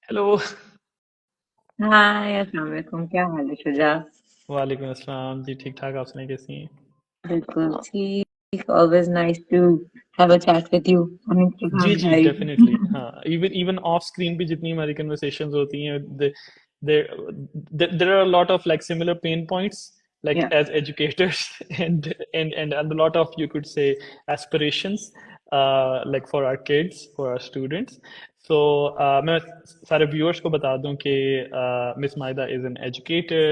Hello. हाय अस्सलाम वालेकुम, क्या हाल है शुजा? वालेकुम अस्सलाम जी, ठीक ठाक। आप सुनाइए, कैसी हैं? बिल्कुल ठीक। Always nice to have a chat with you on ji Instagram ji, definitely. Right. हाँ, इवन इवन ऑफ स्क्रीन भी जितनी हमारी कन्वर्सेशंस होती हैं, there are a lot of like similar pain points, like या as educators and a lot of, you could say, aspirations, like for our kids, for our students. So मैं सारे viewers को बता दूं कि Miss Maida is an educator.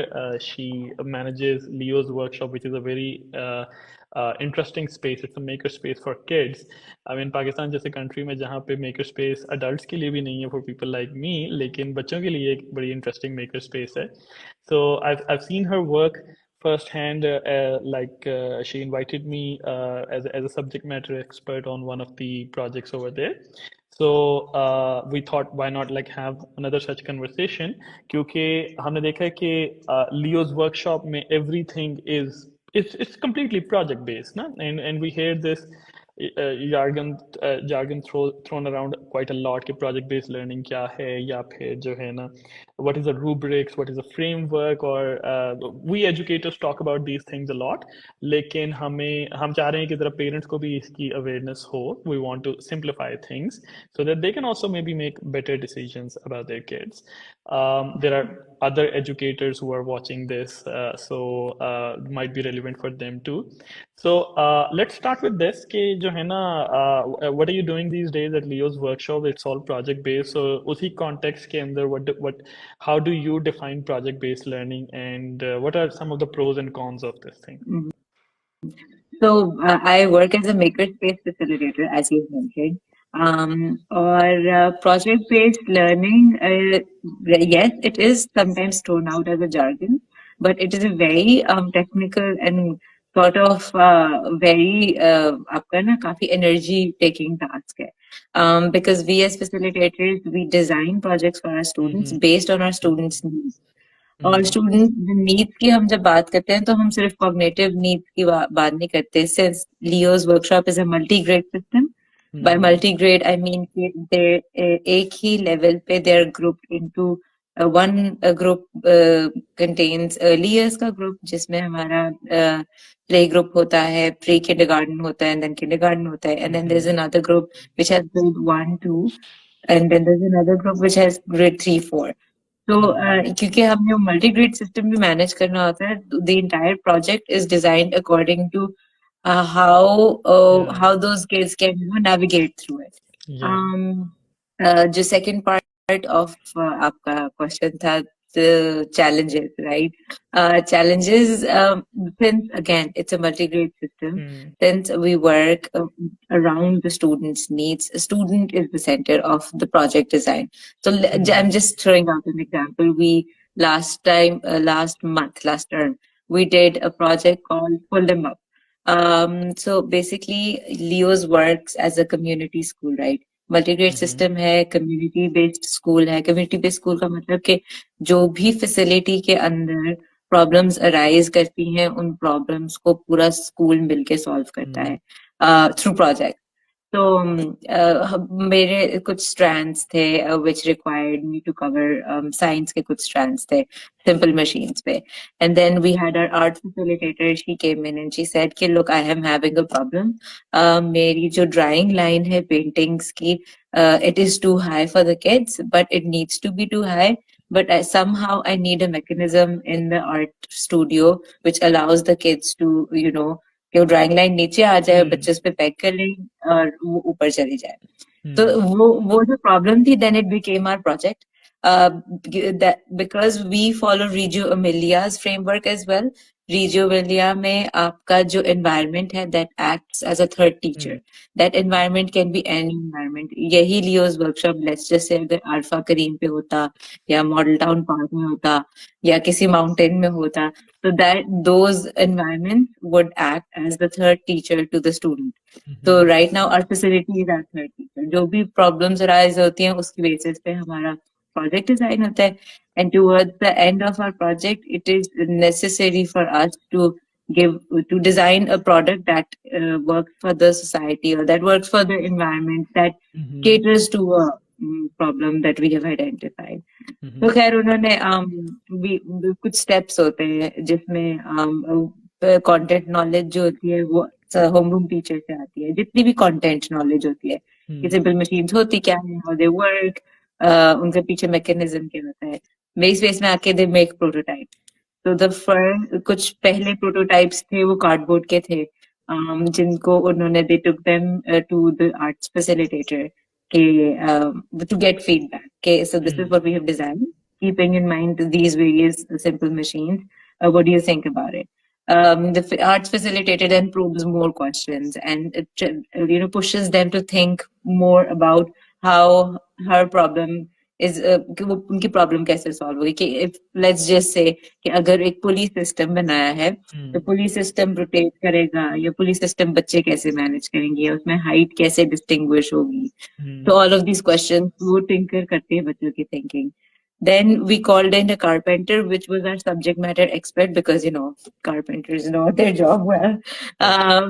She manages Leo's workshop, which is a very interesting space. It's a maker space for kids. I mean Pakistan जैसे country में जहाँ पे मेकर स्पेस अडल्ट्स के लिए भी नहीं है फॉर पीपल लाइक मी, लेकिन बच्चों के लिए एक बड़ी इंटरेस्टिंग मेकर स्पेस है. सो I've seen her work firsthand. Like she invited me as a subject matter expert on one of the projects over there. So we thought, why not like have another such conversation, क्योंकि हमने देखा है कि Leo's workshop में everything is, it's completely project based, na? And we hear this jargon thrown around quite a lot कि project based learning क्या है, या फिर जो है ना, what is the rubrics, what is the framework, or we educators talk about these things a lot. लेकिन हम चाह रहे हैं कि जरा पेरेंट्स को भी इसकी awareness हो. We want to simplify things so that they can also maybe make better decisions about their kids. There are other educators who are watching this, so might be relevant for them too. So let's start with this कि जो है ना, what are you doing these days at Leo's workshop? It's all project based. So उसी context के अंदर how do you define project based learning, and what are some of the pros and cons of this thing? So I work as a makerspace facilitator, as you mentioned. Or project-based learning, yes, it is sometimes thrown out as a jargon, but it is a very technical and sort of very आपका ना काफी energy taking task है. Because we as facilitators, we design projects for our students Mm-hmm. based on our students' needs. और Mm-hmm. Student needs की हम जब बात करते हैं तो हम सिर्फ कॉग्निटिव नीड्स की बात नहीं करते. Since Leo's workshop is a multi grade system, by Mm-hmm. Multi grade I mean कि दे एक ही लेवल पे they are group into one group contains early years का ग्रुप जिसमें हमारा प्ले ग्रुप होता है, प्री किंडरगार्टन होता है, एंड देन किंडरगार्टन होता है, and then there is Mm-hmm. Another group which has grade 1 2, and then there's another group which has grade 3 4. तो Mm-hmm. क्योंकि हमें मल्टी ग्रेड सिस्टम भी मैनेज करना होता है, the entire project is designed according to Yeah. how those kids can navigate through it. Yeah. Um, जो second part of आपका question था, the challenges, right? Challenges, since again it's a multi-grade system, Mm. since we work around the students' needs, a student is the center of the project design. So Mm-hmm. I'm just throwing out an example. We last time, last month, last term, we did a project called Pull Them Up. So basically, Leo's works as a community school, right? Multigrade Mm-hmm. System है, community based school है. Community based school का मतलब कि जो भी facility के अंदर problems arise करती हैं, उन प्रॉब्लम्स को पूरा स्कूल मिलके सॉल्व करता Mm-hmm. है थ्रू प्रोजेक्ट. तो मेरे कुछ स्ट्रैंड्स थे which required me to cover science के कुछ strands थे simple machines पे. And then we had our art facilitator. She came in and she said कि look, I am having a problem. मेरी जो drawing line है paintings की, it is too high for the kids, but it needs to be too high. But somehow I need a mechanism in the art studio which allows the kids to, कि वो drawing line नीचे आ जाए, Mm. बच्चे उस पे pack कर लें और वो ऊपर चली जाए. तो Mm. वो जो प्रॉब्लम थी, then it became our project. Because we follow Reggio Emilia's framework as well. Reggio Emilia में आपका जो एनवायरनमेंट है that acts as a third teacher. Mm. That environment can be any environment. यही Leo's workshop let's just say अगर alpha करीम पे होता, या model town park में होता, या किसी माउंटेन में होता, so that those environments would act as the third teacher to the student. So Mm-hmm. right now our facility is our third teacher. जो भी problems arise होती हैं उसकी basis पे हमारा project design होता है. And towards the end of our project, it is necessary for us to design a product that works for the society, or that works for the environment, that Mm-hmm. caters to problem that we have identified. तो Mm-hmm. खैर उन्होंने कुछ steps होते हैं जिसमें content knowledge जो होती है वो होम रूम टीचर से आती है, जितनी भी कंटेंट नॉलेज होती है कि Mm-hmm. सिंपल मशीन्स होती क्या है, हाउ दे वर्क, उनके पीछे मैकेनिज्म क्या होता है, बेस बेस में आके दे मेक प्रोटोटाइप. तो द फर्स्ट कुछ पहले प्रोटोटाइप्स थे वो कार्डबोर्ड के थे, जिनको उन्होंने they took them to the arts facilitator के to get feedback. Okay, so this is what we have designed, keeping in mind these various simple machines. What do you think about it? The arts facilitator then probes more questions and pushes them to think more about how her problem is कि वो उनकी problem कैसे solve होगी. कि if let's just say कि अगर एक police system बनाया है तो पुलिस सिस्टम रोटेट करेगा या पुलिस सिस्टम बच्चे कैसे मैनेज करेंगे, उसमें हाइट कैसे डिस्टिंग्विश होगी. So all of these questions वो tinker करते हैं बच्चों की thinking. Then we called in a carpenter, which was our subject matter expert because carpenters know their job well.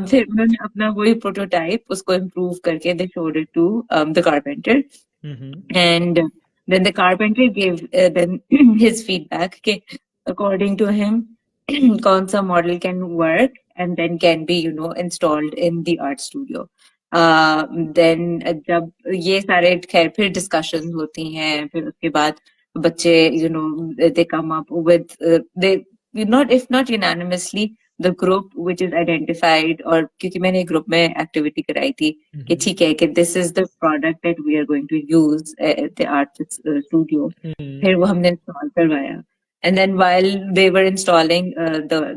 फिर उन्होंने अपना वही prototype उसको improve करके they showed it to the carpenter. Mm-hmm. And then the carpenter gave then his feedback. Okay, according to him, कौन सा model can work and then can be installed in the art studio. Then जब ये सारे खैर फिर discussion होती हैं, फिर उसके बाद बच्चे they come up with they not if not unanimously the group which is identified, और क्योंकि मैंने एक ग्रुप में एक्टिविटी कराई थी कि ठीक है कि this is the product that we are going to use at the art studio. फिर वो हमने इंस्टॉल करवाया. And then while they were installing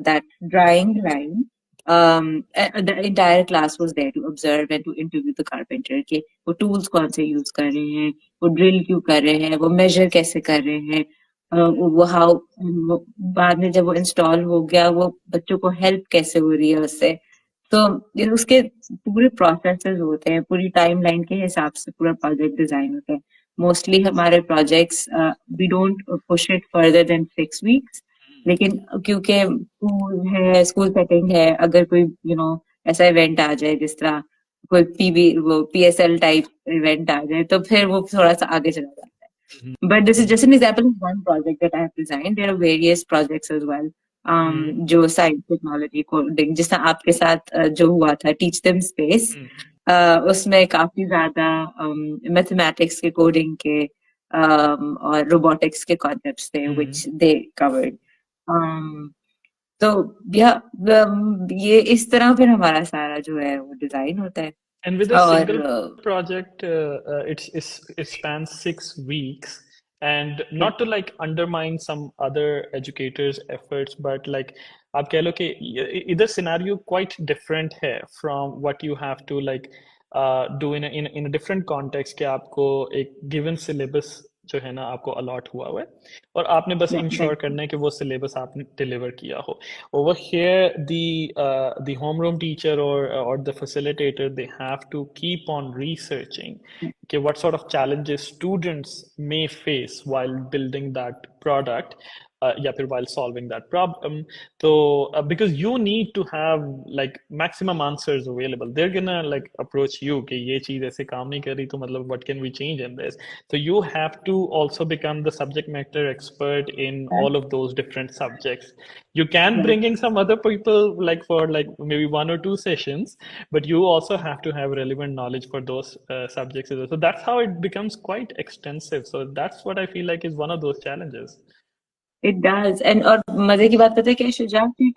that drying line, the entire class was there to observe and to interview the carpenter कि वो tools कौन से use कर रहे हैं, वो drill क्यों कर रहे हैं, वो measure कैसे कर रहे हैं, वो how बाद में जब वो install हो गया वो बच्चों को help कैसे हो रही है उससे. तो उसके पूरे प्रोसेसेस होते हैं, पूरी टाइमलाइन के हिसाब से पूरा प्रोजेक्ट डिजाइन होता है. मोस्टली हमारे projects we don't push it further than 6 weeks. लेकिन क्योंकि स्कूल है, स्कूल सेटिंग है, अगर कोई ऐसा इवेंट आ जाए जिस तरह कोई वो PSL टाइप इवेंट आ जाए तो फिर वो थोड़ा सा आगे चला जाता है. But this is just an example of one project that I have designed. There are various projects as well. जो साइंस टेक्नोलॉजी कोडिंग जिस तरह आपके साथ जो हुआ था टीच देम स्पेस, उसमें काफी ज्यादा मैथमेटिक्स के कोडिंग के और रोबोटिक्स के कॉन्सेप्ट्स थे which they covered. तो ये इस तरह फिर हमारा सारा जो है वो डिजाइन होता है. And with a और single project, it spans 6 weeks. And not to like undermine some other educators' efforts, but like आप कह लो कि इधर scenario quite different है from what you have to like do in a different context कि आपको एक given syllabus जो है ना आपको allot हुआ है और आपने बस ensure करना है कि वो syllabus आपने deliver किया हो. Over here, the homeroom teacher or the facilitator, they have to keep on researching okay, what sort of challenges students may face while building that product. Yeah, while solving that problem. So because you need to have like maximum answers available, they're gonna like approach you कि ये चीज ऐसे काम नहीं कर रही तो मतलब what can we change in this? So you have to also become the subject matter expert in all of those different subjects. You can bring in some other people like for like maybe 1 or 2 sessions, but you also have to have relevant knowledge for those subjects as well. So that's how it becomes quite extensive. So that's what I feel like is one of those challenges. It does. And और मजे की बात पता है क्या शुजात की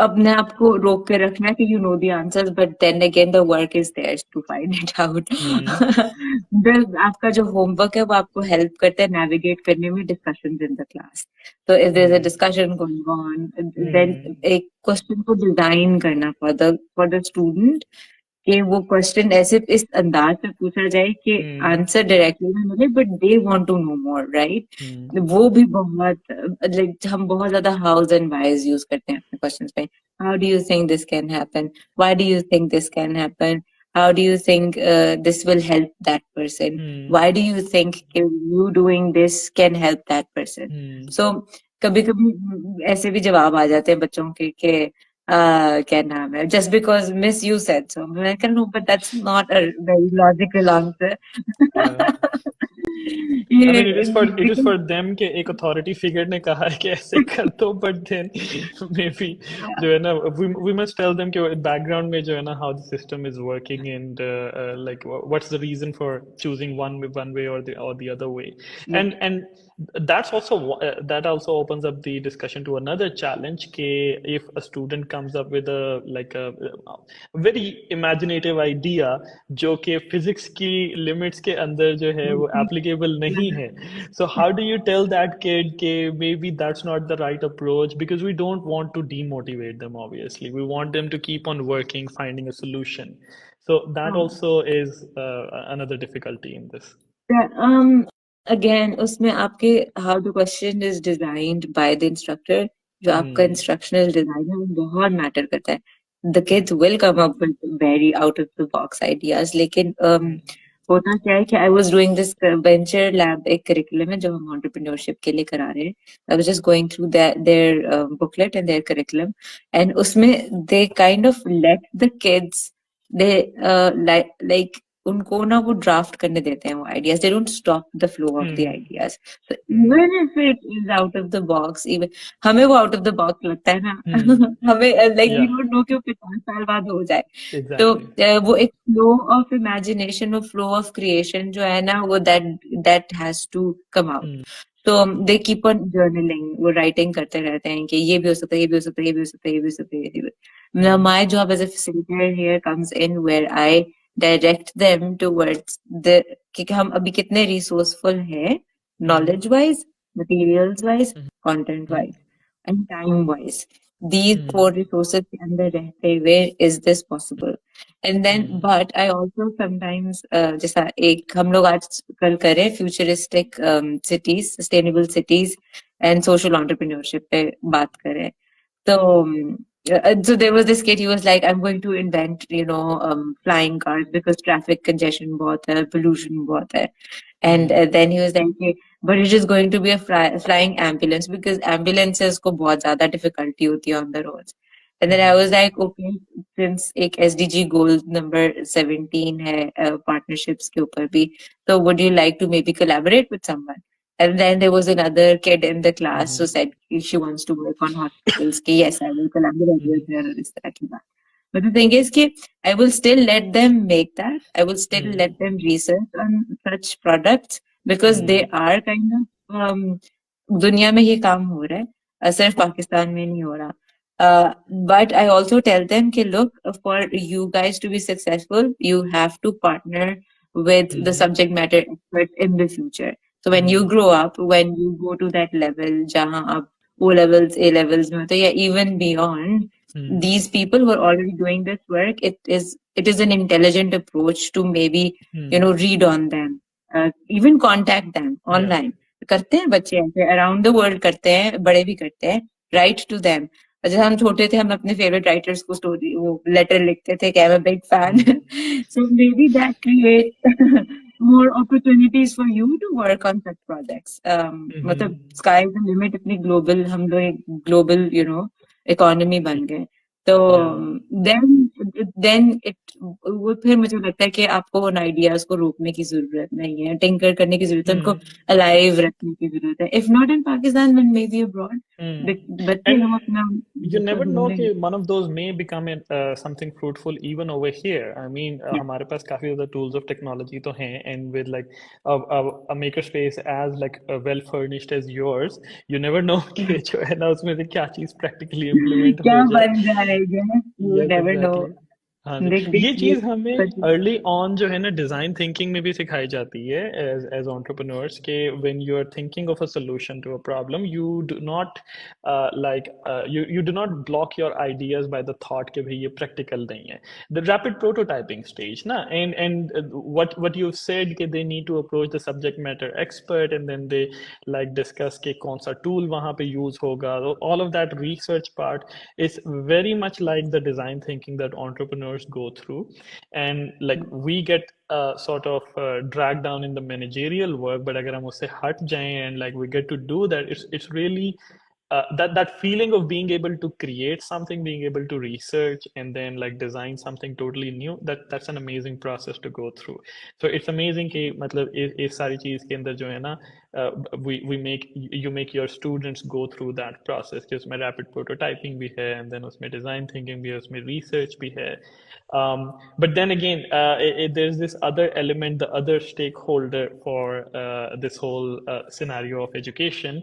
अपने आप को रोक के रखना कि you know the answers, but then again the work is theirs to find it out. आपका जो homework है वो आपको help करता है navigate करने में discussions in the class. So if there's a discussion going on, then एक question को design करना for the student कि वो क्वेश्चन ऐसे इस अंदाज से पूछा जाए कि आंसर डायरेक्टली ना मिले but they want to know more, right. वो भी बहुत लाइक हम बहुत ज्यादा हाउस एंड वाइज यूज करते हैं अपने क्वेश्चंस पे. How do you think this can happen, why do you think this can happen, how do you think this will help that person, why do you think you doing this can help that person. So कभी कभी ऐसे भी जवाब आ जाते हैं बच्चों के क्या नाम है, just because miss you said so. मैं कहा no, but that's not a very logical answer. Yeah. I ये mean, it is because for them कि एक authority figure ने कहा है कि ऐसे कर दो, but then maybe जो है ना, we must tell them कि background में जो है ना how the system is working, and like what's the reason for choosing one way or the other way, yeah, and that also opens up the discussion to another challenge कि if a student comes up with a like a very imaginative idea जो कि physics की limits के अंदर जो है वो applicable नहीं है, so how do you tell that kid कि maybe that's not the right approach, because we don't want to demotivate them, obviously we want them to keep on working, finding a solution, so that हाँ. also is another difficulty in this. Yeah, again, उसमें आपके how the question is designed by the instructor, जो आपका Hmm. instructional design है वो बहुत matter करता है. The kids will come up with very out of the box ideas, लेकिन होता क्या है कि I was doing this venture lab, एक curriculum है जो हम entrepreneurship के लिए करा रहे हैं. I was just going through their booklet and their curriculum, and उसमें they kind of let the kids, they like उनको ना वो ड्राफ्ट करने देते हैं वो ideas, they don't stop the flow of the Hmm. Ideas. तो Hmm. Even if it is out of the box, even हमें वो आउट ऑफ द बॉक्स लगता है ना. Hmm. हमें like we Yeah, don't know कि वो 50 साल बाद हो जाए. तो exactly. वो एक फ्लो ऑफ इमेजिनेशन और फ्लो ऑफ क्रिएशन जो है ना, वो that that has to come out. Hmm. तो दे कीप ऑन जर्नलिंग, वो राइटिंग करते रहते हैं कि ये भी हो सकता है, ये भी हो सकता है, ये भी हो सकता है, ये भी हो सकता है, ये भी हो सकता है. Now, Hmm. my job as a facilitator here comes in where I direct them towards the कि हम अभी कितने resourceful हैं, Hmm. knowledge wise, materials wise, Hmm. content Hmm. wise, and time wise. These four Hmm. resources के अंदर रहते हुए is this possible? And then, Hmm. but I also sometimes जैसा एक हम लोग आजकल करें futuristic cities, sustainable cities and social entrepreneurship पे बात करें. So, so there was this kid. He was like, "I'm going to invent, flying cars because traffic congestion बहुत है, pollution बहुत है." And Hmm. then he was like, "Okay, but it is going to be a flying ambulance because ambulances को बहुत ज़्यादा difficulty होती है on the roads." And then I Hmm. was like, "Okay, since एक SDG goal number 17 है partnerships के ऊपर भी, so would you like to maybe collaborate with someone?" And then there was another kid in the class who Hmm. said she wants to work on hospitals. कि yes, I will collaborate with Hmm. her और इस तरह की बात. But the thing is कि I will still let them make that. I will still Hmm. let them research on such products because they Hmm. are kind of दुनिया में ये काम हो रहा है, सिर्फ पाकिस्तान में नहीं हो रहा. But I also tell them कि look, for you guys to be successful, you have to partner with the Hmm. subject matter expert in the future. So when you Hmm. grow up, when you go to that level, जहाँ आप O levels, A levels में हो, तो या even beyond, Hmm. these people who are already doing this work, it is an intelligent approach to maybe Hmm. read on them, even contact them Yeah. online. करते हैं बच्चे ऐसे around the world, करते हैं बड़े भी करते हैं. Write to them. जब हम छोटे थे हम अपने फेवरेट राइटर्स को स्टोरी वो लेटर लिखते थे कि I am a big fan. Hmm. So maybe that create more opportunities for you to work on such projects. मतलब Hmm. sky is the limit, इतनी global हम लोग एक global economy बन गए. तो Yeah. then it वो फिर मुझे लगता है कि आपको उन आइडियाज को रोकने की जरूरत नहीं है, टिंकर करने की जरूरत है, उनको Hmm. अलाइव रखने की जरूरत है. If not in Pakistan then maybe abroad. Hmm. बच्चे And हम अपना you मौका never know ढूंढेंगे. कि one of those may become something fruitful even over here. I mean, Yeah. हमारे पास काफी ज़्यादा tools of technology तो हैं, and with like a maker space as like well furnished as yours, you never know कि जो है ना उसमें से क्या चीज़ practically implement क्या हो जाए. बन जाएगा, you Yes, never know. exactly. हाँ जी, देख देख ये ये चीज़ हमें अर्ली ऑन जो है ना डिज़ाइन थिंकिंग में भी सिखाई जाती है एज एज एंटरप्रेन्योर्स के when you are thinking of a solution to a problem, you do not like you do not block your ideas by the thought कि भाई ये प्रैक्टिकल नहीं है. द रैपिड प्रोटोटाइपिंग स्टेज ना, and what you said कि they need to approach the subject matter expert and then they like discuss के कौन सा टूल वहाँ पे यूज होगा, all of that research part is very much like the design thinking that entrepreneurs go through, and like we get sort of dragged down in the managerial work, but agar hum usse hat jaye and like we get to do that, it's really that feeling of being able to create something, being able to research and then like design something totally new, that's an amazing process to go through. So it's amazing कि मतलब इस सारी चीज के अंदर जो है ना we make you make your students go through that process कि उसमें rapid prototyping भी है and then उसमें design thinking भी है, उसमें research भी है. But then again, there's this other element, the other stakeholder for this whole scenario of education.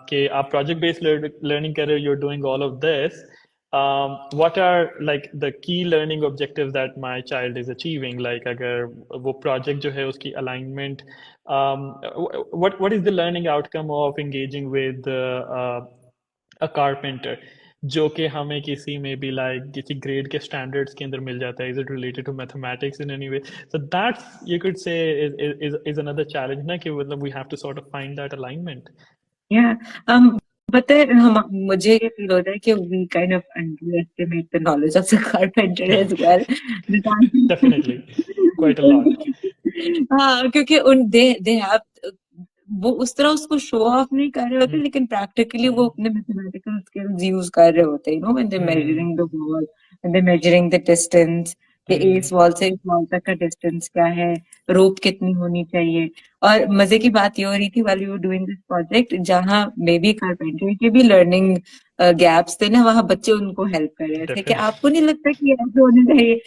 कि आप project based learning कर रहे हो, you're doing all of this. What are like the key learning objectives that my child is achieving? Like अगर वो project जो है उसकी alignment, what is the learning outcome of engaging with a carpenter जो कि हमें किसी में भी लाइक किसी ग्रेड के स्टैंडर्ड्स के अंदर मिल जाता है, is it related to mathematics in any way? So that's you could say is another challenge ना कि मतलब we have to sort of find that alignment. Yeah. But then मुझे ये feel होता है कि we kind of underestimate the knowledge of the carpenter as well. Definitely quite a lot. हाँ, क्योंकि they have वो उस तरह उसको शो ऑफ नहीं कर रहे होते, लेकिन प्रैक्टिकली वो अपने मैथमेटिकल स्किल्स यूज कर रहे होते हैं, when they're measuring the wall, when they're measuring the distance, कि इस वॉल से इस वॉल तक का डिस्टेंस क्या है, रोप कितनी होनी चाहिए. और मजे की बात ये हो रही थी while you were doing this project, जहाँ मे बी कारपेंटरी के भी लर्निंग गैप्स थे ना, वहाँ बच्चे उनको हेल्प कर रहे थे कि आपको नहीं लगता कि ऐसे होना चाहिए.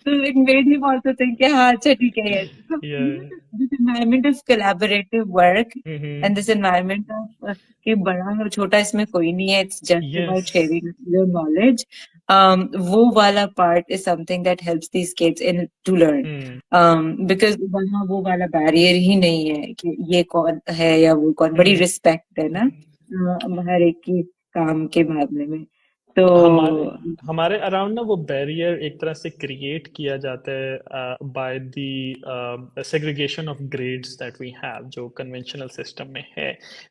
So it made him also think कि हाँ अच्छा ठीक है ये. So this environment of collaborative work and this environment of कि बड़ा और छोटा इसमें कोई नहीं है, it's just about sharing your knowledge. वो वाला part is something that helps these kids in to learn. Because वहाँ वो वाला barrier ही नहीं है कि ये कौन है या वो कौन, बड़ी respect है ना हर एक की काम के मामले में. तो हमारे अराउंड ना वो बैरियर एक तरह से क्रिएट किया जाता है by the segregation of grades that we have जो कन्वेंशनल सिस्टम में है.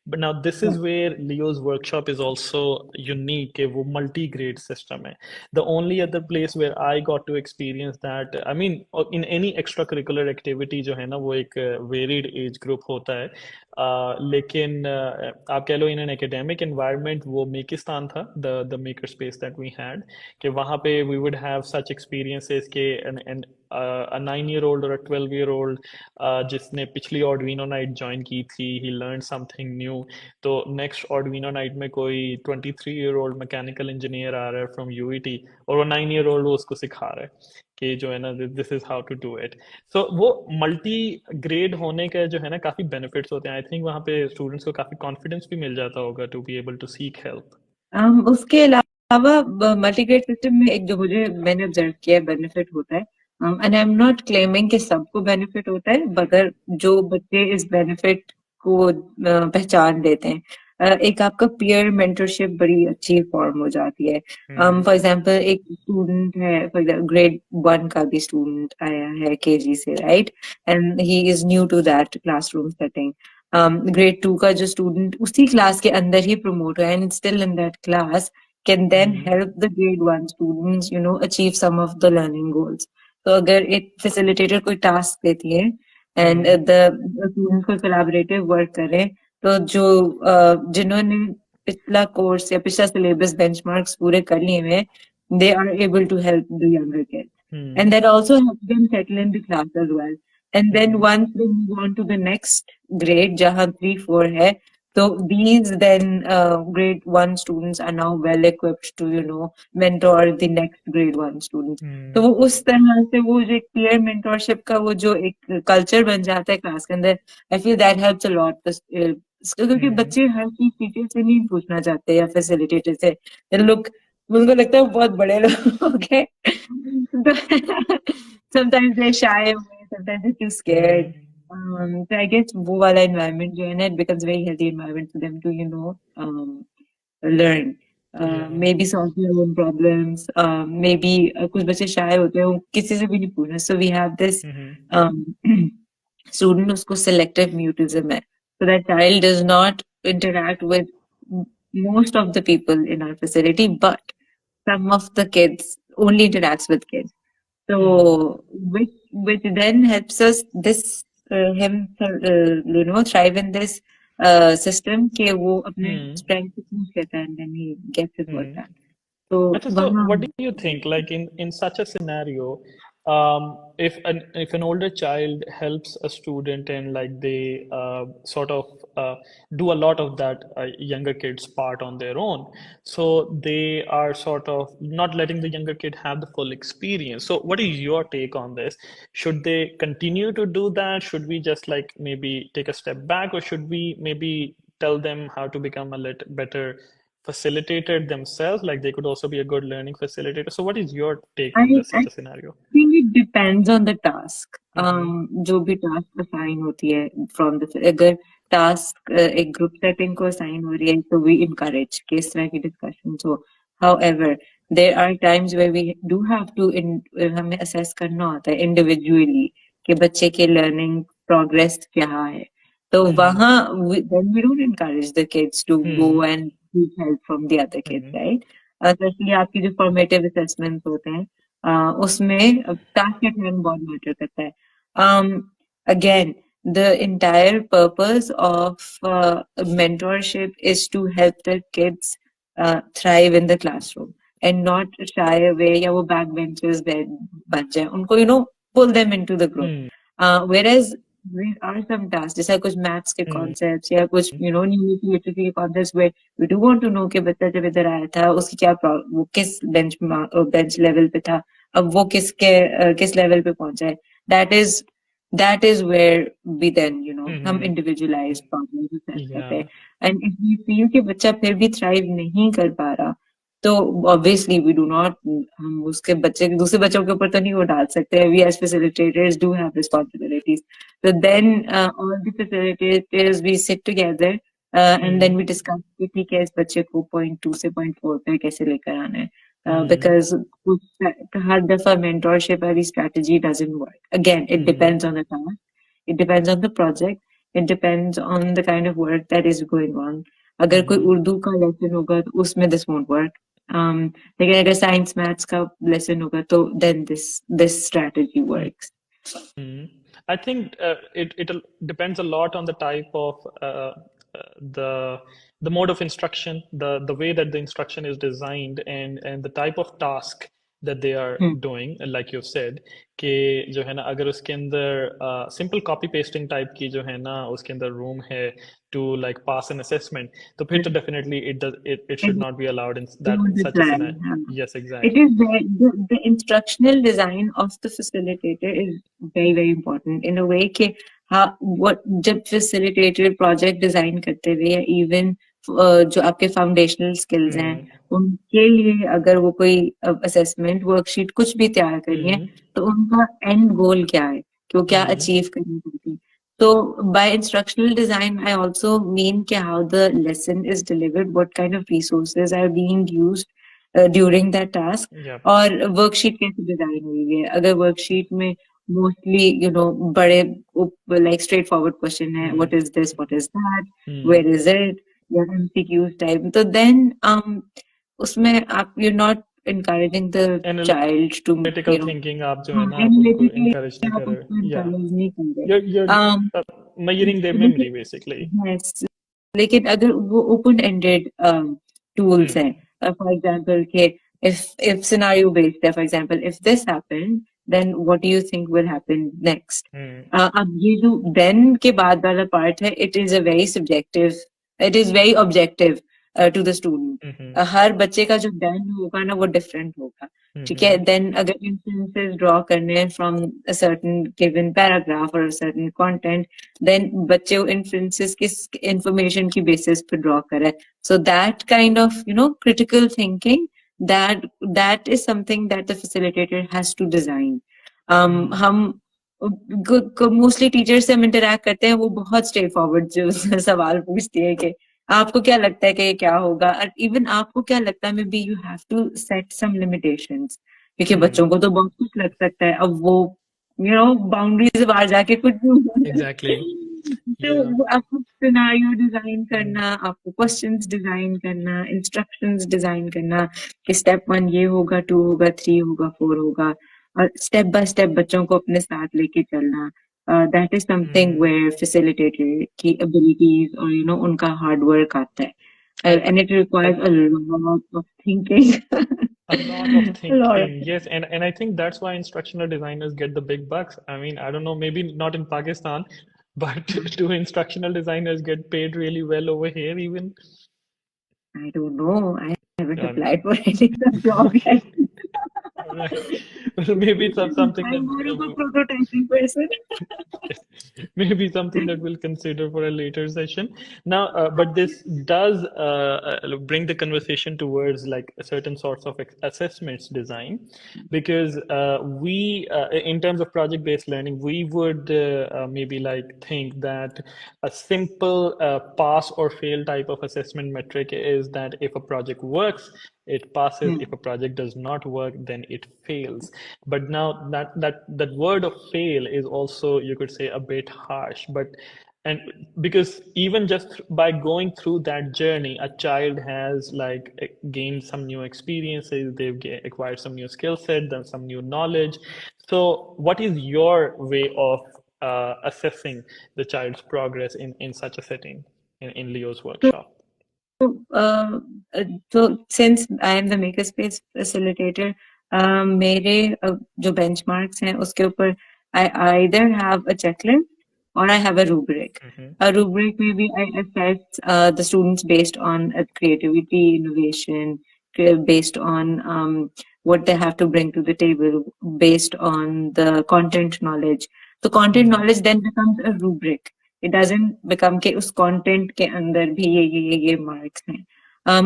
But now this is where Leo's workshop is also unique कि वो मल्टी ग्रेड सिस्टम है. The only other place where I got to experience that, I mean in any extracurricular activity जो है ना वो एक वेरिड एज ग्रुप होता है. लेकिन आप कह लो इन एन एकेडमिक एनवायरनमेंट वो मेकिस्तान था, the maker space that we had, कि वहाँ पे we would have such experiences के an a 9 year old or a 12 year old जिसने पिछली ऑर्डुइनो नाइट ज्वाइन की थी, ही लर्न समथिंग न्यू. तो नेक्स्ट ऑर्डुइनो नाइट में कोई 23 year old मैकेनिकल इंजीनियर आ रहा है फ्रॉम यूईटी और वो 9 year old वो उसको सिखा रहा है कि जो है ना this is how to do it. So वो मल्टी ग्रेड होने का जो है ना काफी बेनिफिट्स होते हैं. आई थिंक वहाँ पे स्टूडेंट्स को काफी कॉन्फिडेंस भी मिल जाता होगा to be able to seek help. उसके अलावा मल्टीग्रेड सिस्टम में एक जो मुझे मैंने ऑब्जर्व किया बेनिफिट होता है, and I am not claiming कि सबको बेनिफिट होता है, मगर जो बच्चे इस बेनिफिट को पहचान लेते हैं, एक आपका पीयर मेंटरशिप बड़ी अच्छी फॉर्म हो जाती है. फॉर एग्जांपल एक स्टूडेंट है, फॉर ग्रेड 1 का भी स्टूडेंट आया है केजी से, right, and he is new to that classroom setting. Grade 2 का जो स्टूडेंट उसी क्लास के अंदर ही प्रमोट हुआ है and still in that class can then help the grade 1 students achieve some of the learning goals. तो अगर एक facilitator कोई task देती है and the students को collaborative work करें, तो जो जिन्होंने पिछला कोर्स या पिछला syllabus benchmarks पूरे कर लिए हैं, they are able to help the younger kids. And that also helps them settle in the class as well. And then once they move on to the next grade, जहाँ 3-4 है, so these then grade 1 students are now well equipped to mentor the next grade 1 students. तो वो उस तरह से वो जो एक peer mentorship का वो जो एक culture बन जाता है क्लास के अंदर, I feel that helps a lot. क्योंकि बच्चे हर चीज टीचर से नहीं पूछना चाहते या फैसिलिटेटर से. लोग उनको लगता है बहुत बड़े लोग हैं. Sometimes they're shy away, sometimes they're too scared. So I guess वो वाला environment जो है ना, it becomes very healthy environment for them to learn. Maybe solve their own problems. Maybe कुछ बच्चे shy होते हैं, वो किसी से भी नहीं पूछना. So we have this student, उसको selective mutism है. So that child does not interact with most of the people in our facility, but some of the kids only interacts with kids. So which then helps us him thrive in this system कि वो अपने Hmm. Strength से पूछ लेता है and then he gets his work Hmm. done. तो Acha, so वहाँ what do you think? Like in such a scenario, if an older child helps a student and like they sort of do a lot of that younger kid's part on their own, so they are sort of not letting the younger kid have the full experience. So what is your take on this? Should they continue to do that? Should we just like maybe take a step back, or should we maybe tell them how to become a little better facilitator themselves, like they could also be a good learning facilitator? So what is your take on this I such a scenario? think it depends on the task. Mm-hmm. जो भी task assign होती है from the अगर task एक group setting को assign हो रही है तो we encourage कि इस तरह की discussions हो. However, there are times where we do have to हमें assess करना होता है individually कि बच्चे के learning progress क्या है. तो Mm-hmm. वहाँ then we don't encourage the kids to go Mm-hmm. and seek help from the other kids, Mm-hmm. right? Especially आपकी जो formative assessments होते हैं उसमें टास्क एट हैंड बहुत मैटर करता है. Again, the entire purpose of mentorship is to help the kids thrive in the classroom and not shy away या वो backbenchers बन जाए उनको pull them into the group. Whereas there are some tasks जैसे कुछ maths के Mm-hmm. concepts या कुछ numeracy literacy के concepts where we do want to know कि बच्चा जब इधर आया था उसकी क्या वो किस bench level पे था अब वो किस level पे पहुंचा है. That is where we then हम Mm-hmm. individualized problems assess करते हैं. Yeah. And if we feel कि बच्चा फिर भी thrive नहीं कर पा रहा तो obviously we do not हम उसके बच्चे दूसरे बच्चों के ऊपर तो नहीं वो डाल सकते. We as facilitators do have responsibilities. So then all the facilitators we sit together and then Mm-hmm. we discuss कि ठीक है इस बच्चे को point 2 से point 4 पे कैसे लेकर आना है. Mm-hmm. Because हर दफा mentorship वाली strategy doesn't work. Again, it Mm-hmm. depends on the task, it depends on the project, it depends on the kind of work that is going on. अगर कोई Mm-hmm. उर्दू का लेसन होगा तो उसमें this won't work. लेकिन अगर science maths का lesson होगा तो then this strategy works. Mm. I think it depends a lot on the type of the the mode of instruction, the way that the instruction is designed, and the type of task that they are Hmm. doing. Like you've said, कि जो है ना अगर उसके अंदर simple copy pasting type की जो है ना उसके अंदर room है to like pass an assessment, तो फिर तो definitely it should not be allowed in that Don't such a reply. scenario. Yes, It exactly. is the instructional design of the facilitator is very very important in a way कि हाँ what जब facilitator project design करते हुए या even जो आपके foundational skills हैं Mm. उनके लिए अगर वो कोई assessment worksheet कुछ भी तैयार करनी है Mm. तो उनका end goal क्या है कि वो क्या Mm. achieve करना चाहते हैं. So by instructional design, I also mean how the lesson is delivered, what kind of resources are being used during that task, Yeah. और worksheet कैसे design हुई है. अगर worksheet में mostly बड़े like straightforward question है, what Mm. is this, what is that, Mm. where is it, या MCQs type. तो then उसमें आप you're not encouraging the child to Analytical thinking आप जो है ना आप उनको analytically encourage नहीं आप कर रहे. उसको Yeah. encourage नहीं कर रहे. You're Um, measuring their लेकिन memory basically. yes, लेकिन अगर वो open ended tools Hmm. हैं, for example कि if scenario based है, for example if this happened then what do you think will happen next. Hmm. अब ये जो then के बाद वाला part है, it is a very subjective, it is very objective to the student. Mm-hmm. हर बच्चे का जो then होगा ना वो different होगा. ठीक है. Mm-hmm. Then अगर inferences draw करने हैं from a certain given paragraph or a certain content, then बच्चे वो inferences किस information की basis पे draw करे. So that kind of critical thinking, that is something that the facilitator has to design. हम mostly teacher से हम interact करते हैं, वो बहुत स्ट्रेट फॉरवर्ड जो सवाल पूछती है कि आपको क्या लगता है कि ये क्या होगा, और इवन आपको क्या लगता है maybe you have to set some limitations, क्योंकि बच्चों को तो बहुत कुछ लग सकता है. अब वो बाउंड्री से बाहर जाके कुछ Exactly. तो Yeah. वो आपको सिनेरियो डिजाइन करना, आपको क्वेश्चंस डिजाइन करना, इंस्ट्रक्शंस डिजाइन करना कि स्टेप 1 ये होगा, 2 होगा, 3 होगा, 4 होगा, और स्टेप बाय स्टेप बच्चों को अपने साथ लेके चलना. that is something Mm. where facilitator की abilities or उनका hard work आता है. I, And it requires I a lot of thinking. A lot of A lot of thinking, yes, and I think that's why instructional designers get the big bucks. I mean, I don't know, maybe not in Pakistan, but do instructional designers get paid really well over here even? I don't know. I haven't Um, applied for any job yet. all right. Well, maybe it's something I'm that more of a prototyping person. maybe something that we'll consider for a later session. Now, but this does bring the conversation towards like a certain sorts of assessments design, because in terms of project-based learning, we would maybe like think that a simple pass or fail type of assessment metric is that if a project works, it passes. Hmm. If a project does not work, then it fails. But now that word of fail is also, you could say, a bit harsh. But and because even just by going through that journey, a child has like gained some new experiences, they've acquired some new skill set, then some new knowledge. So what is your way of assessing the child's progress in such a setting in Leo's workshop? So, so since I am the makerspace facilitator, मेरे जो benchmarks हैं उसके ऊपर I either have a checklist or I have a rubric. Mm-hmm. A rubric maybe I assess the students based on creativity, innovation, based on what they have to bring to the table, based on the content knowledge. So content Mm-hmm. knowledge then becomes a rubric. It doesn't become कि उस content के अंदर भी ये marks हैं.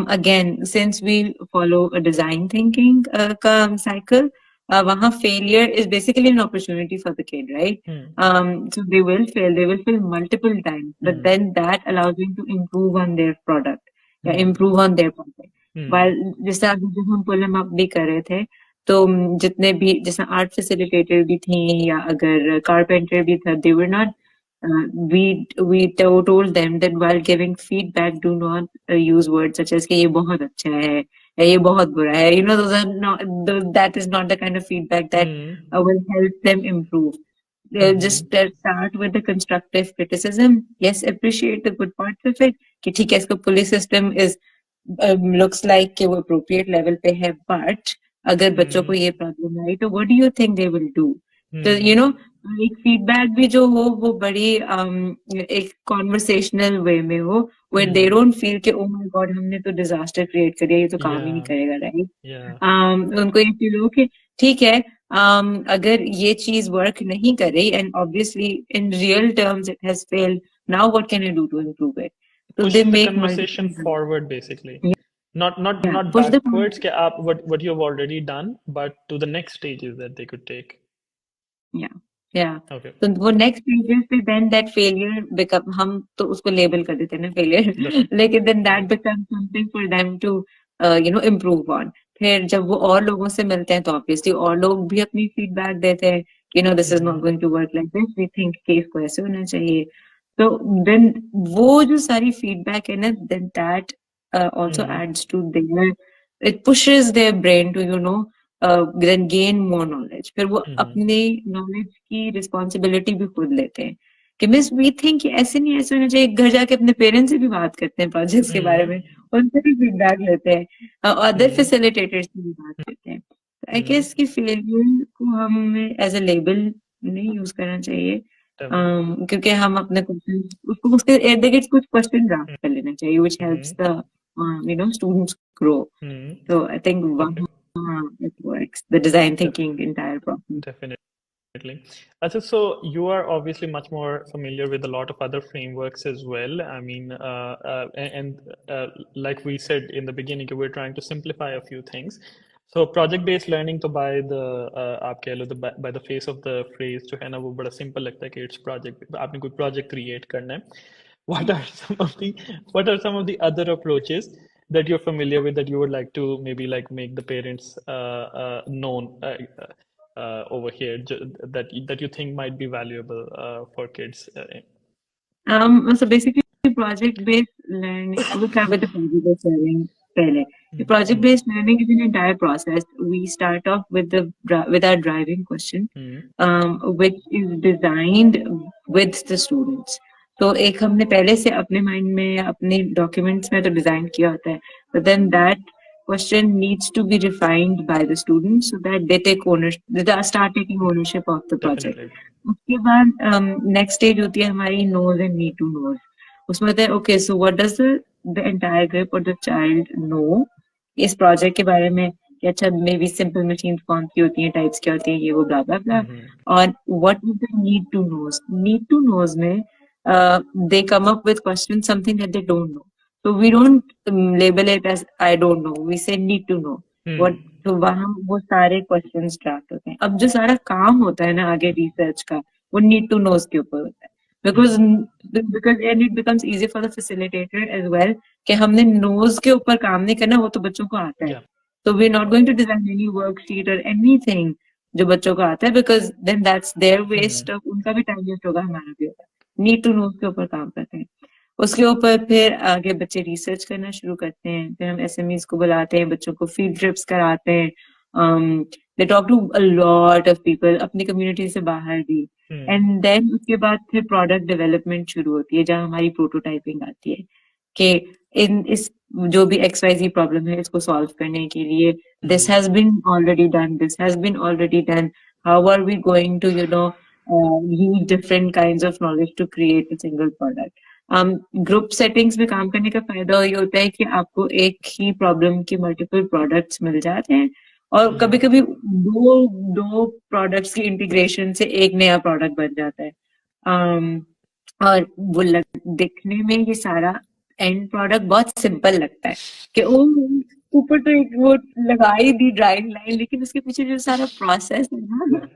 Again, since we follow a design thinking का cycle, वहाँ failure is basically an opportunity for the kid, right? So they will fail multiple times, but Mm-hmm. then that allows them to improve on their product, या Mm-hmm. improve on their project. Mm-hmm. While जैसे अभी जब हम pull up भी कर रहे थे, तो जितने भी जैसे आर्ट फैसिलिटेटर भी थी या अगर कारपेंटर भी था, they were not told them that while giving feedback, do not use words such as कि ये बहुत अच्छा है या ये बहुत बुरा है. Those are not that is not the kind of feedback that will help them improve. Mm-hmm. Just start with the constructive criticism. Yes, appreciate the good parts of it. कि ठीक है, इसका pulley system is looks like कि वो appropriate level पे है, but अगर बच्चों को Mm-hmm. ये problem आई, तो what do you think they will do? तो Mm-hmm. एक फीडबैक भी जो हो वो बड़ी एक कॉन्वर्सेशनल वे में हो, where they Mm-hmm. don't feel कि oh my god हमने तो डिजास्टर क्रिएट कर दिया, ये तो काम ही नहीं Yeah, करेगा, राइट? yeah. उनको ये फील हो कि ठीक है, अगर ये चीज वर्क नहीं कर रही and obviously in real terms it has failed, now what can I do to improve it? तो they Pushing the make conversation multiple, forward, basically. Not push the, backwards, कि आप what you have already done, but to the next stages that they could take. या या Okay. तो वो next stages पे then that failure become, हम तो उसको लेबल कर देते हैं ना फेलियर, लेकिन then that become something for them to improve on. फिर जब वो और लोगों से मिलते हैं तो ऑब्वियसली और लोग भी अपनी फीडबैक देते हैं, this is not Mm-hmm. Going to work like this, we think कि इसको ऐसे होना चाहिए. तो देन वो जो सारी फीडबैक है ना, then that also Mm-hmm. adds to their, it pushes their brain to then gain more knowledge. फिर वो Mm-hmm. अपने knowledge की responsibility भी खुद लेते हैं कि मिस वी थिंक कि ऐसे नहीं, ऐसे होना चाहिए. घर जाके अपने पेरेंट्स से भी बात करते हैं प्रोजेक्ट्स के बारे में, Mm-hmm. उनसे भी फीडबैक लेते हैं, अदर Mm-hmm. फैसिलिटेटर्स से भी बात करते हैं. आई Mm-hmm. गेस कि फेलियर को हमें एज अ लेबल नहीं यूज करना चाहिए, क्योंकि हम अपने क्वेश्चन उसको उसके इर्द गिर्द कुछ क्वेश्चन ड्राफ्ट कर लेना चाहिए which helps Mm-hmm. the students grow. Mm-hmm. So I think Okay. it works. The design Def- thinking entire process. Definitely. Acha, so you are obviously much more familiar with a lot of other frameworks as well. I mean, like we said in the beginning, we're trying to simplify a few things. So project-based learning, तो by the आप कह लो, by the face of the phrase जो है ना, वो बड़ा simple लगता है कि it's project. आपने कोई project create करना है. What are some of the other approaches that you're familiar with that you would like to maybe like make the parents known over here, that you think might be valuable for kids? So basically, project-based learning. We cover the project-based learning. पहले. The project mm, based learning is an entire process. We start off with with our driving question, mm, which is designed with the students. तो एक हमने पहले से अपने mind में या अपने डॉक्यूमेंट्स में तो डिजाइन किया होता है, but then that question needs to be refined by the students so that they take ownership, they start taking ownership of the project. definitely. उसके बाद नेक्स्ट स्टेज होती है हमारी knows and need to knows. उसमें होता है okay so what does the entire group और the child know इस प्रोजेक्ट के बारे में, कि अच्छा मे बी सिंपल मशीन कौन सी होती हैं, टाइप्स क्या होती हैं, ये वो ब्ला ब्ला ब्ला. Mm-hmm. और what is the need to knows में they come up with question something that they don't know. So we don't label it as I don't know. We say need to know. What Mm, तो वहाँ वो सारे questions draft होते हैं. अब जो सारा काम होता है ना आगे रिसर्च का, वो नीड टू नोज के ऊपर होता है. Because mm, because and it becomes easy for the facilitator as well कि हमने नोज के ऊपर काम नहीं करना, वो तो बच्चों को आता है. yeah. तो we are not going to design any worksheet और एनीथिंग जो बच्चों को आता है, because then that's their Mm, waste of, उनका भी टाइम वेस्ट होगा, हमारा भी होगा. नीड टू नोज के ऊपर काम करते हैं. उसके ऊपर फिर आगे बच्चे रिसर्च करना शुरू करते हैं. फिर हम एसएमईज को बुलाते हैं, बच्चों को फील्ड ट्रिप्स कराते हैं. They talk to a lot of people अपनी कम्युनिटी से बाहर भी. mm, एंड देन उसके बाद फिर प्रोडक्ट डेवलपमेंट शुरू होती है, जहाँ हमारी प्रोटोटाइपिंग आती है कि इन इस जो भी XYZ प्रॉब्लम है इसको सॉल्व करने के लिए this mm, has been already done, this has been already done, how are we going to use different kinds of knowledge to create a single product. Group settings में काम करने का फायदा ये होता है कि आपको एक ही प्रॉब्लम के मल्टीपल प्रोडक्ट्स मिल जाते हैं, और कभी mm, कभी दो दो प्रोडक्ट्स की इंटीग्रेशन से एक नया प्रोडक्ट बन जाता है. um, और वो दिखने में ये सारा एंड प्रोडक्ट बहुत सिंपल लगता है कि ओ ऊपर तो एक वो लगा ही दी ड्राइंग लाइन, लेकिन उसके पीछे जो सारा प्रोसेस है ना yeah.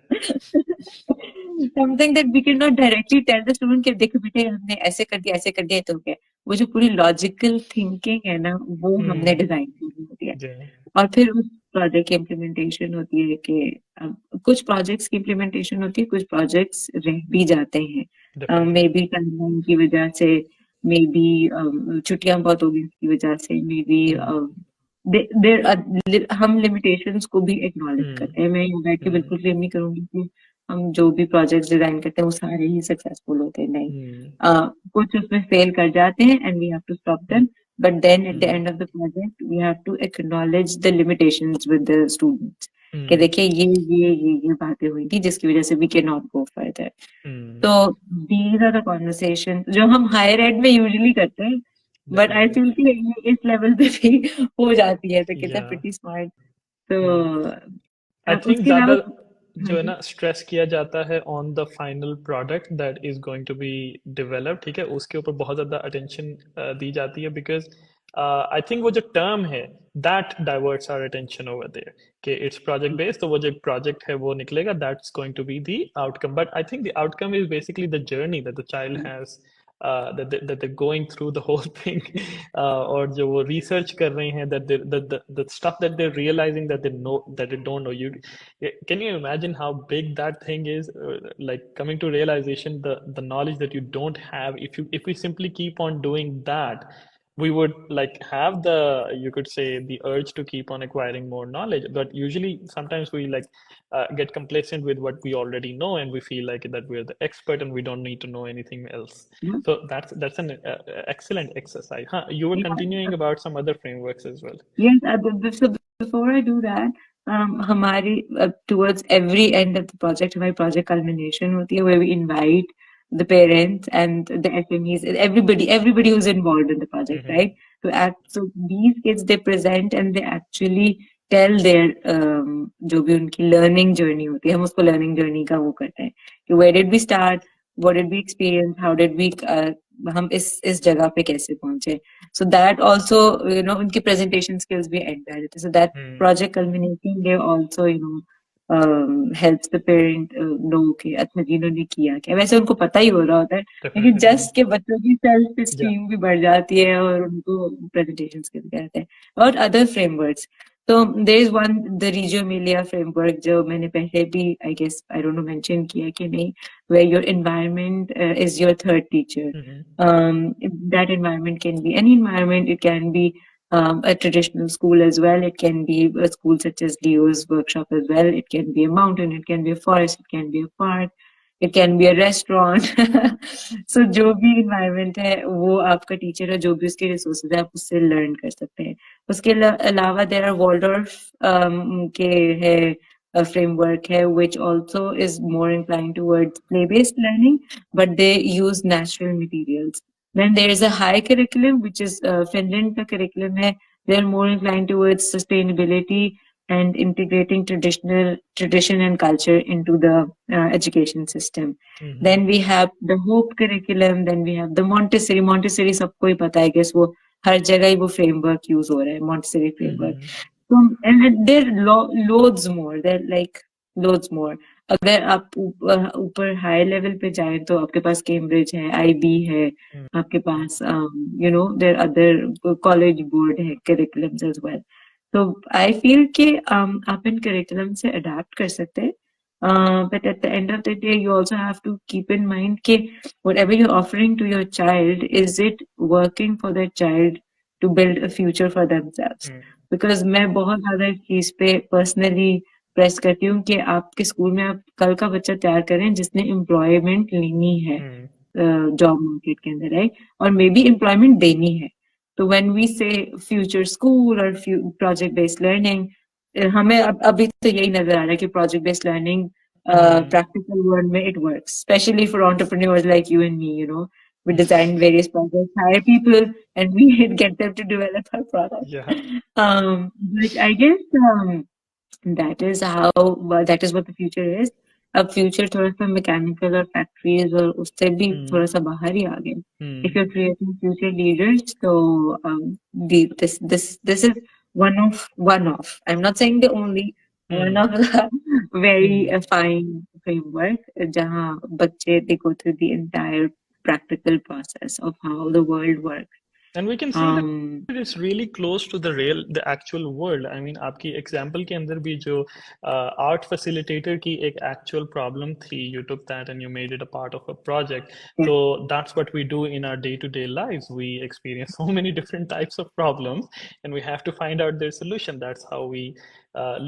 Something that we can not directly tell the student कि देखो बेटे हमने ऐसे कर दिया तो क्या. वो जो पूरी लॉजिकल थिंकिंग है ना, वो हमने Mm, डिजाइन की होती है. yeah. और फिर उस प्रोजेक्ट की इम्प्लीमेंटेशन होती है कि कुछ प्रोजेक्ट्स की इम्प्लीमेंटेशन होती है, कुछ प्रोजेक्ट्स रह भी जाते हैं Definitely. मे बी टाइमलाइन की वजह से, मे बी छुट्टियां बहुत होगी उसकी वजह से, मे बी Mm, हम लिमिटेशंस को भी एक्नॉलेज mm, करते हैं. मैं यहाँ बैठ के mm, बिल्कुल क्लेम नहीं करूंगी कि हम जो भी प्रोजेक्ट्स डिजाइन करते हैं वो सारे ही सक्सेसफुल होते हैं, नहीं. mm, कुछ उसमें फेल कर जाते हैं and we have to stop mm, them, but then at the mm, end of the project we have to acknowledge the limitations with the students कि mm, देखिए ये बातें हुई थी जिसकी वजह से we can not go further. mm. तो दीज आर द कॉन्वर्सेशन जो हम हायर एड में यूजुअली करते हैं, बट आई Definitely. फील कि ये इस लेवल पे भी हो जाती है, तो कितना Yeah. Pretty smart. तो Mm. आई थिंक उसके ज़्यादा अलावा. हाँ जो है जी. ना स्ट्रेस किया जाता है on the final product that is going to be develop, ठीक है, उसके ऊपर बहुत ज़्यादा अटेंशन दी जाती है, बिकॉज आई थिंक वो जो टर्म है that diverts our attention over there कि इट्स प्रोजेक्ट बेस्ड, तो वो जो प्रोजेक्ट है वो निकलेगा, that's going to be the outcome. But I think the outcome is basically the journey that the child has, that they're going through the whole thing, और जो वो research कर रहे हैं, that the stuff that they're realizing that they know that they don't know. Can you imagine how big that thing is, like coming to realization, the knowledge that you don't have, if we simply keep on doing that, we would like have the, you could say, the urge to keep on acquiring more knowledge, but usually sometimes we like get complacent with what we already know, and we feel like that we're the expert and we don't need to know anything else. So that's an excellent exercise. Huh? You were continuing about some other frameworks as well. Yes, so before I do that, हमारी towards every end of the project, हमारी project culmination होती है where we invite the parents and the SMEs, everybody who's involved in the project, Mm-hmm. right? So these kids they present and they actually tell their जो भी उनकी learning journey होती है, हम उसको learning journey का वो करते हैं कि where did we start, what did we experience, how did we हम इस जगह पे कैसे पहुंचे. So that also, उनकी presentation skills भी add कर देते हैं. So that Mm, project culminating day also, helps the parent know कि अच्छा जी इन्होंने किया क्या. वैसे उनको पता ही हो रहा होता है, लेकिन definitely. just के बच्चों की self Yeah. esteem भी बढ़ जाती है और उनको presentation skills कहते हैं. और other frameworks. So there is one, the Regio Emilia framework, जो मैंने पहले भी I guess I don't know mention किया कि नहीं, where your environment is your third teacher. Mm-hmm. That environment can be any environment. It can be a traditional school as well. It can be a school such as Leo's workshop as well. It can be a mountain, it can be a forest, it can be a park, it can be a restaurant. So जो भी environment है वो आपका teacher है, जो भी उसके resources है आप उससे learn कर सकते हैं. उसके अलावा there are Waldorf के है framework है which also is more inclined towards play-based learning, but they use natural materials. Then there is a high curriculum, which is Finland का curriculum है. They're more inclined towards sustainability and integrating tradition and culture into the education system. Then we have the Hope curriculum. Then we have the Montessori. Montessori सबको ही पता है, I guess वो हर जगह ही वो framework use हो रहा है, Montessori framework. So, and there are loads more. There are like loads more. अगर आप ऊपर हाई लेवल पे जाए तो आपके पास कैम्ब्रिज है, आईबी है, आपके पास देयर अदर कॉलेज बोर्ड है करिकुलम्स एज वेल. तो आई फील कि आप इन करिकुलम से अडेप्ट कर सकते हैं. But at the end of the day, you also have to keep in mind कि whatever you're offering to your child, is it working for their child to build a future for themselves? Because मैं बहुत ज़्यादा इस चीज़ पे personally press करती हूँ कि आपके स्कूल में आप कल का बच्चा तैयार करें जिसने एम्प्लॉयमेंट लेनी है जॉब मार्केट के अंदर, राइट, और मे बी एम्प्लॉयमेंट देनी है. तो व्हेन वी से फ्यूचर स्कूल और प्रोजेक्ट बेस्ड लर्निंग, हमें अभी तो यही नजर आ रहा है कि project based learning practical world में it works, especially for entrepreneurs like you and me. We design various projects, hire people, and we get them to develop our product. Yeah. But I guess that is how that is what the future is. अब future थोड़ा सा mechanical और factories और उससे भी थोड़ा सा बाहर ही आ गए. If you're creating future leaders, so this is one of. I'm not saying the only one of the very fine framework जहाँ बच्चे they go through the entire practical process of how the world works. And we can see that it's really close to the actual world. I mean, आपकी example के अंदर भी जो art facilitator की एक actual problem थी, you took that and you made it a part of a project. So that's what we do in our day-to-day lives. We experience so many different types of problems, and we have to find out their solution. That's how we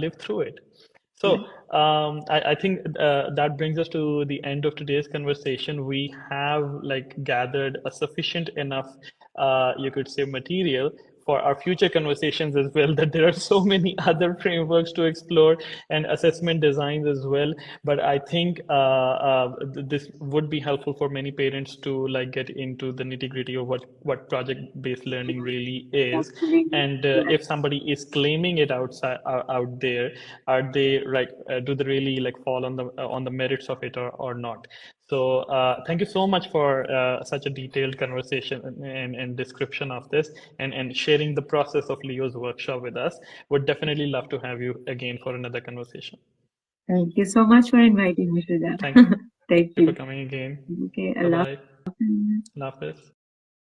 live through it. So I think that brings us to the end of today's conversation. We have like gathered a sufficient enough, you could say, material for our future conversations as well, that there are so many other frameworks to explore and assessment designs as well. But I think this would be helpful for many parents to like get into the nitty-gritty of what project-based learning really is. And if somebody is claiming it out there, are they like do they really like fall on the merits of it or not? So thank you so much for such a detailed conversation and description of this, and sharing the process of Leo's workshop with us. Would definitely love to have you again for another conversation. Thank you so much for inviting me to that. Thank you. Thank Thank you you. for coming again. Okay, Bye Allah bye. Hafiz. Allah Hafiz.